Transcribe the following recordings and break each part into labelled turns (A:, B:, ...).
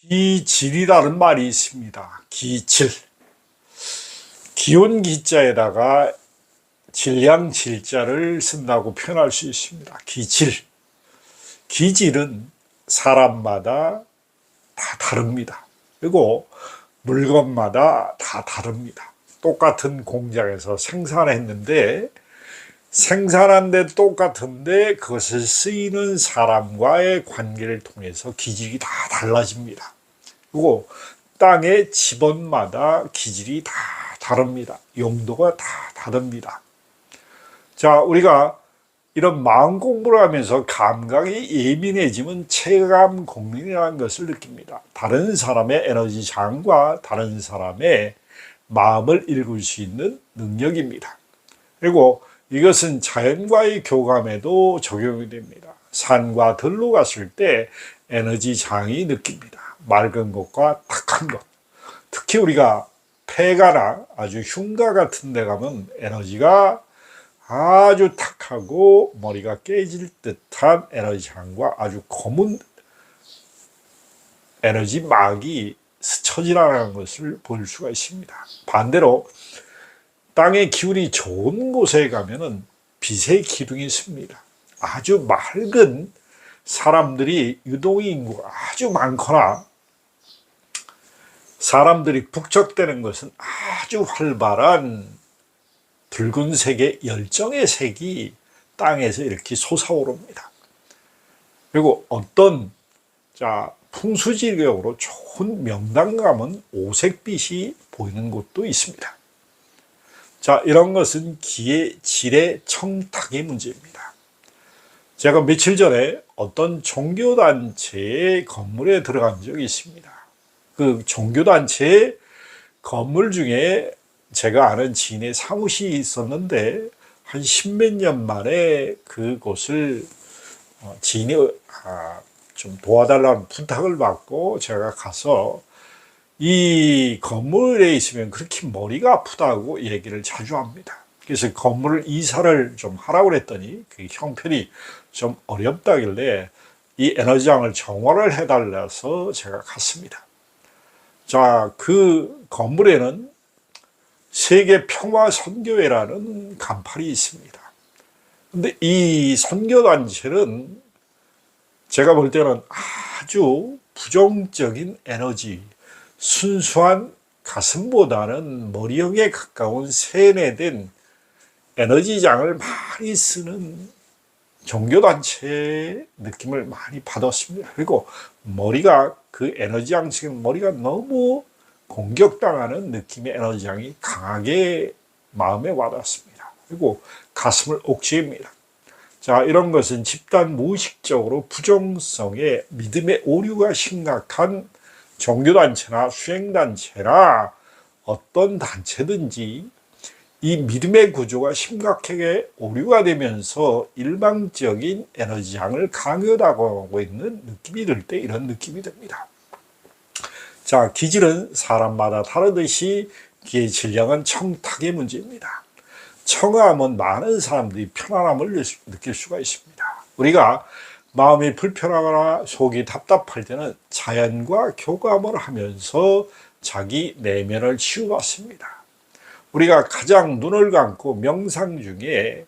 A: 기질이라는 말이 있습니다. 기질. 기온 기자에다가 질량 질자를 쓴다고 표현할 수 있습니다. 기질. 기질은 사람마다 다 다릅니다. 그리고 물건마다 다 다릅니다. 똑같은 공장에서 생산했는데 생산한 데 똑같은데 그것을 쓰이는 사람과의 관계를 통해서 기질이 다 달라집니다. 그리고 땅의 지번마다 기질이 다 다릅니다. 용도가 다 다릅니다. 자, 우리가 이런 마음 공부를 하면서 감각이 예민해지면 체감 공능이라는 것을 느낍니다. 다른 사람의 에너지장과 다른 사람의 마음을 읽을 수 있는 능력입니다. 그리고 이것은 자연과의 교감에도 적용이 됩니다. 산과 들로 갔을 때 에너지장이 느낍니다. 맑은 것과 탁한 것. 특히 우리가 폐가나 아주 흉가 같은 데 가면 에너지가 아주 탁하고 머리가 깨질 듯한 에너지장과 아주 검은 에너지막이 스쳐 지나가는 것을 볼 수가 있습니다. 반대로 땅의 기운이 좋은 곳에 가면은 빛의 기둥이 씁니다. 아주 맑은 사람들이 유동의 인구가 아주 많거나 사람들이 북적대는 것은 아주 활발한 붉은색의 열정의 색이 땅에서 이렇게 솟아오릅니다. 그리고 어떤 풍수지리적으로 좋은 명당 가면 오색빛이 보이는 곳도 있습니다. 자, 이런 것은 기의 질의 청탁의 문제입니다. 제가 며칠 전에 어떤 종교단체의 건물에 들어간 적이 있습니다. 그 종교단체의 건물 중에 제가 아는 지인의 사무실이 있었는데 한 십몇 년 만에 그곳을 지인이 좀 도와달라는 부탁을 받고 제가 가서 이 건물에 있으면 그렇게 머리가 아프다고 얘기를 자주 합니다. 그래서 건물을 이사를 좀 하라고 그랬더니 그 형편이 좀 어렵다길래 이 에너지장을 정화를 해달라서 제가 갔습니다. 자, 그 건물에는 세계평화선교회라는 간판이 있습니다. 근데 이 선교단체는 제가 볼 때는 아주 부정적인 에너지, 순수한 가슴보다는 머리형에 가까운 세뇌된 에너지장을 많이 쓰는 종교단체의 느낌을 많이 받았습니다. 그리고 머리가 그 에너지장 지금 머리가 너무 공격당하는 느낌의 에너지장이 강하게 마음에 와닿습니다. 그리고 가슴을 옥죄입니다. 자, 이런 것은 집단 무의식적으로 부정성의 믿음의 오류가 심각한 종교단체나 수행단체나 어떤 단체든지 이 믿음의 구조가 심각하게 오류가 되면서 일방적인 에너지장을 강요하고 있는 느낌이 들 때 이런 느낌이 듭니다. 자, 기질은 사람마다 다르듯이 기의 질량은 청탁의 문제입니다. 청아하면 많은 사람들이 편안함을 느낄 수가 있습니다. 우리가 마음이 불편하거나 속이 답답할 때는 자연과 교감을 하면서 자기 내면을 치유받습니다. 우리가 가장 눈을 감고 명상 중에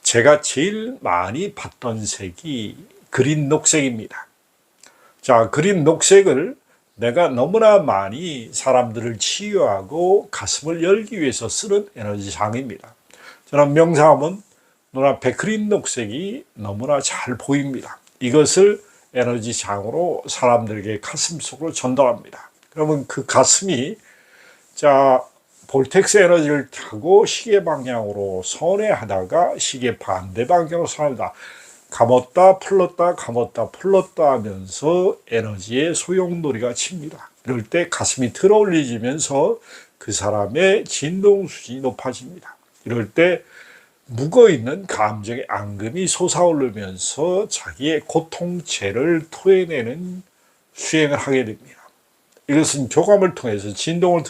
A: 제가 제일 많이 봤던 색이 그린 녹색입니다. 자, 그린 녹색을 내가 너무나 많이 사람들을 치유하고 가슴을 열기 위해서 쓰는 에너지장입니다. 저는 명상하면 눈앞에 그린 녹색이 너무나 잘 보입니다. 이것을 에너지장으로 사람들에게 가슴속으로 전달합니다. 그러면 그 가슴이 볼텍스 에너지를 타고 시계 방향으로 선회하다가 시계 반대 방향으로 선회하다 감았다 풀렀다 감았다 풀렀다 하면서 에너지의 소용돌이가 칩니다. 이럴 때 가슴이 들어올리면서 그 사람의 진동 수준이 높아집니다. 이럴 때 묵어있는 감정의 앙금이 솟아오르면서 자기의 고통체를 토해내는 수행을 하게 됩니다. 이것은 교감을 통해서 진동을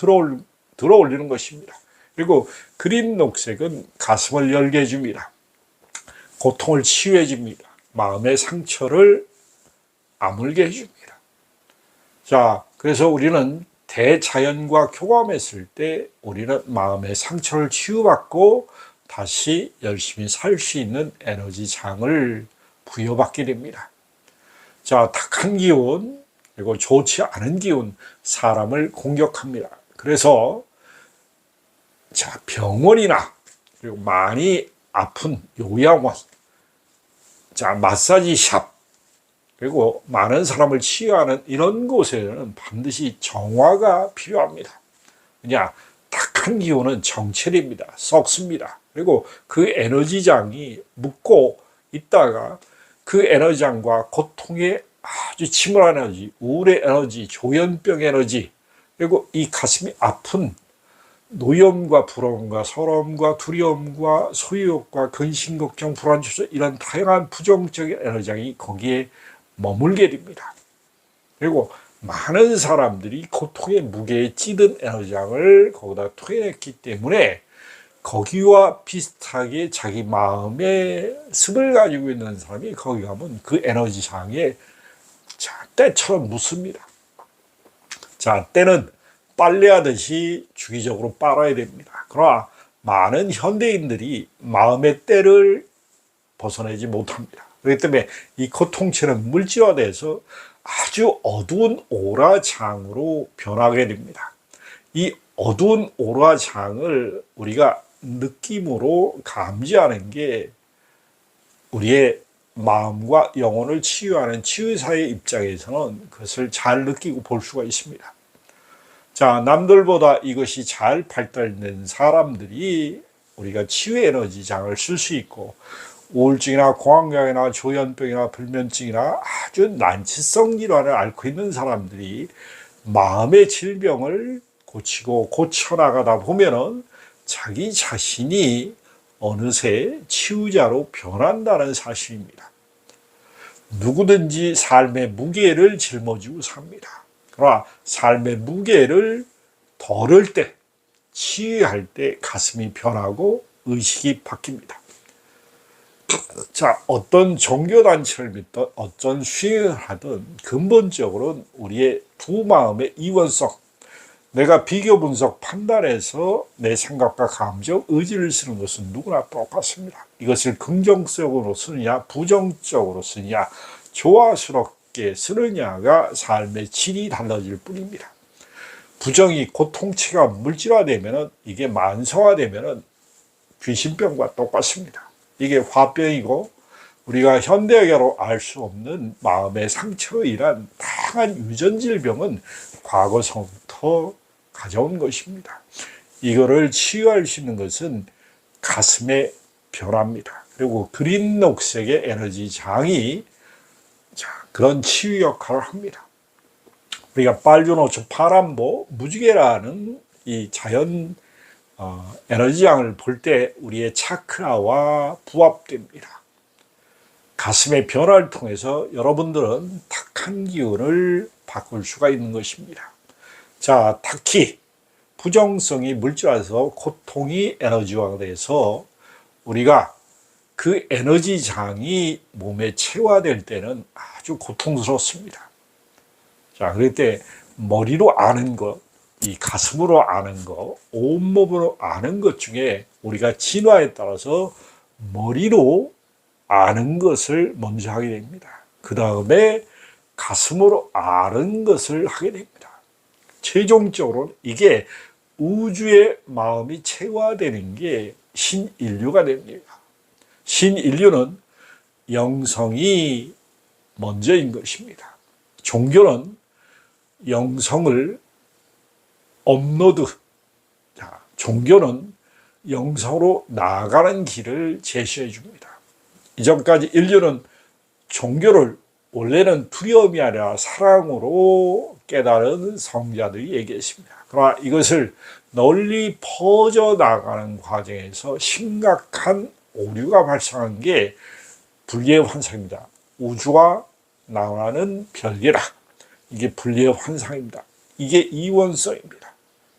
A: 들어올리는 것입니다. 그리고 그린 녹색은 가슴을 열게 해줍니다. 고통을 치유해 줍니다. 마음의 상처를 아물게 해줍니다. 자, 그래서 우리는 대자연과 교감했을 때 우리는 마음의 상처를 치유받고 다시 열심히 살 수 있는 에너지장을 부여받게 됩니다. 자, 탁한 기운, 그리고 좋지 않은 기운, 사람을 공격합니다. 그래서 자, 병원이나 그리고 많이 아픈 요양원, 자, 마사지 샵, 그리고 많은 사람을 치유하는 이런 곳에는 반드시 정화가 필요합니다. 그냥 탁한 기운은 정체됩니다. 썩습니다. 그리고 그 에너지장이 묻고 있다가 그 에너지장과 고통의 아주 침울한 에너지, 우울의 에너지, 조현병 에너지, 그리고 이 가슴이 아픈 노염과 불안과 서러움과 두려움과 소유욕과 근심, 걱정, 불안, 주저 이런 다양한 부정적인 에너지장이 거기에 머물게 됩니다. 그리고 많은 사람들이 고통의 무게에 찌든 에너지장을 거기다 토해냈기 때문에 거기와 비슷하게 자기 마음의 습을 가지고 있는 사람이 거기 가면 그 에너지장에 자, 때처럼 묻습니다. 자, 때는 빨래하듯이 주기적으로 빨아야 됩니다. 그러나 많은 현대인들이 마음의 때를 벗어내지 못합니다. 그렇기 때문에 이 고통체는 물질화돼서 아주 어두운 오라장으로 변하게 됩니다. 이 어두운 오라장을 우리가 느낌으로 감지하는 게 우리의 마음과 영혼을 치유하는 치유사의 입장에서는 그것을 잘 느끼고 볼 수가 있습니다. 자, 남들보다 이것이 잘 발달된 사람들이 우리가 치유 에너지장을 쓸 수 있고 우울증이나 공황장애나 조현병이나 불면증이나 아주 난치성 질환을 앓고 있는 사람들이 마음의 질병을 고치고 고쳐나가다 보면은 자기 자신이 어느새 치유자로 변한다는 사실입니다. 누구든지 삶의 무게를 짊어지고 삽니다. 그러나 삶의 무게를 덜을 때, 치유할 때 가슴이 변하고 의식이 바뀝니다. 자, 어떤 종교단체를 믿든 어떤 수행을 하든 근본적으로는 우리의 두 마음의 이원성, 내가 비교 분석 판단해서 내 생각과 감정, 의지를 쓰는 것은 누구나 똑같습니다. 이것을 긍정적으로 쓰느냐 부정적으로 쓰느냐 조화스럽게 쓰느냐가 삶의 질이 달라질 뿐입니다. 부정이 고통체가 물질화되면 이게 만성화되면 귀신병과 똑같습니다. 이게 화병이고 우리가 현대의학으로 알 수 없는 마음의 상처로 인한 다양한 유전질병은 과거서부터 가져온 것입니다. 이거를 치유할 수 있는 것은 가슴의 변화입니다. 그리고 그린 녹색의 에너지장이 그런 치유 역할을 합니다. 우리가 빨주노초 파란보 무지개라는 이 자연 에너지장을 볼 때 우리의 차크라와 부합됩니다. 가슴의 변화를 통해서 여러분들은 탁한 기운을 바꿀 수가 있는 것입니다. 자, 특히 부정성이 물질화해서 고통이 에너지화가 돼서 우리가 그 에너지장이 몸에 체화될 때는 아주 고통스럽습니다. 자, 그럴 때 머리로 아는 것, 이 가슴으로 아는 것, 온몸으로 아는 것 중에 우리가 진화에 따라서 머리로 아는 것을 먼저 하게 됩니다. 그 다음에 가슴으로 아는 것을 하게 됩니다. 최종적으로 이게 우주의 마음이 체화되는 게 신인류가 됩니다. 신인류는 영성이 먼저인 것입니다. 종교는 영성을 업로드, 종교는 영성으로 나아가는 길을 제시해 줍니다. 이전까지 인류는 종교를 원래는 두려움이 아니라 사랑으로 깨달은 성자들이 얘기했습니다. 그러나 이것을 널리 퍼져나가는 과정에서 심각한 오류가 발생한 게 불리의 환상입니다. 우주와 나와는 별개라. 이게 불리의 환상입니다. 이게 이원성입니다.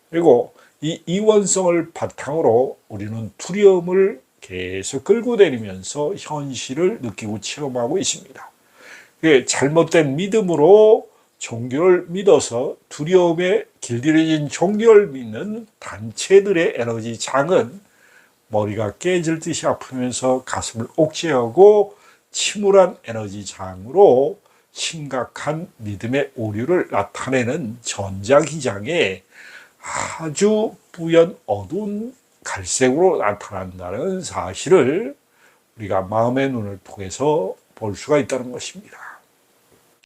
A: 그리고 이 이원성을 바탕으로 우리는 두려움을 계속 끌고 다니면서 현실을 느끼고 체험하고 있습니다. 잘못된 믿음으로 종교를 믿어서 두려움에 길들여진 종교를 믿는 단체들의 에너지 장은 머리가 깨질 듯이 아프면서 가슴을 옥죄하고 침울한 에너지 장으로 심각한 믿음의 오류를 나타내는 전자기장에 아주 뿌연 어두운 갈색으로 나타난다는 사실을 우리가 마음의 눈을 통해서 볼 수가 있다는 것입니다.